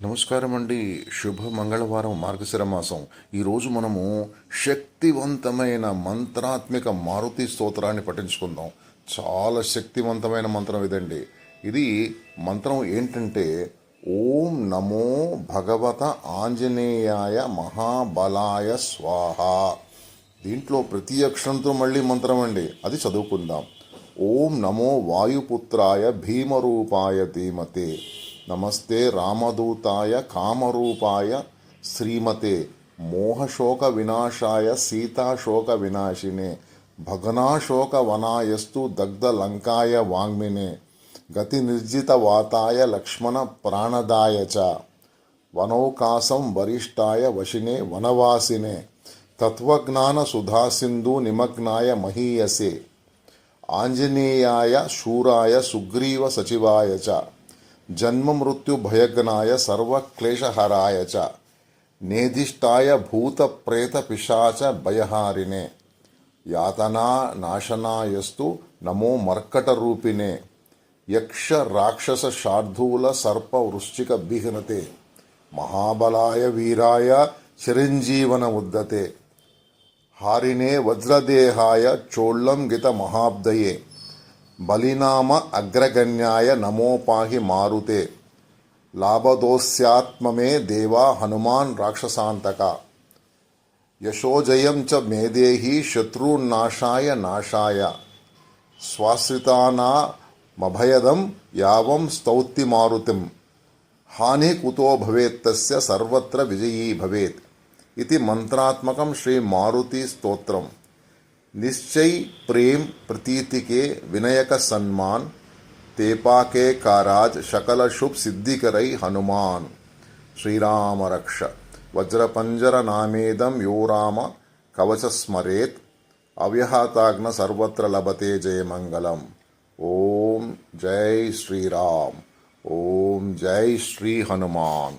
నమస్కారం అండి. శుభ మంగళవారం, మార్గశిర మాసం. ఈరోజు మనము శక్తివంతమైన మంత్రాత్మిక మారుతి స్తోత్రాన్ని పఠించుకుందాం. చాలా శక్తివంతమైన మంత్రం ఇదండి. ఇది మంత్రం ఏంటంటే, ఓం నమో భగవత ఆంజనేయాయ మహాబలాయ స్వాహ. దీంట్లో ప్రతి అక్షరంతో మళ్ళీ మంత్రం అండి, అది చదువుకుందాం. ఓం నమో వాయుపుత్రాయ భీమరూపాయ ధీమతే, నమస్తే రామదూతాయ కామరూపాయ శ్రీమతే, మోహశోక వినాశాయ సీతాశోక వినాశినే, భగనాశోక వనాయస్తు దగ్ధ లంకాయ వాంగ్మినే, గతి నిర్జిత వాతాయ లక్ష్మణ ప్రాణదాయ చ, వనౌకాసం వరిష్టాయ వశినే వనవాసినే, తత్వజ్ఞాన సుధాసింధు నిమగ్నాయ మహీయసే, ఆంజనేయాయ శూరాయ సుగ్రీవ సచివాయ చ, జన్మ మృత్యు భయజ్ఞాయ సర్వక్లేశహరాయ చ, నేదిష్టాయ భూత ప్రేత పిశాచ భయహారినే, యాతనా నాశనాయస్తు నమో మర్కట రూపిణే, యక్ష రాక్షస శార్దూల సర్ప వృశ్చిక బిఘ్నతే, మహాబలాయ వీరాయ చిరంజీవన ఉద్దతే, హారినే వజ్రదేహాయ చోళం గిత మహాబ్దయే, బలినామ అగ్రగణ్యాయ నమో పాహి మారుతే, లాభదోస్యాత్మమే దేవా హనుమాన్ రాక్షసాంతక, యశోజయం చ మేదేహి శత్రునాశాయ నాశాయ, స్వాశ్రితానామభయదం యావం స్తౌతి మారుతిం, హాని కుతో భవేత్తస్య సర్వత్ర విజయీ భవేత్. ఇది మంత్రాత్మకం శ్రీ మారుతి స్తోత్రం. निश्चय प्रेम प्रतीति के विनयक सम्मान, तेपा के काराज शकल शुभ सिद्धि करई हनुमान, श्री राम रक्ष वज्रपंजर नामेदम यो राम कवच स्मरेत, अव्यहताग्न सर्वत्र लभते जय मंगलम. ओम जय श्री राम, ओम जय श्री हनुमान.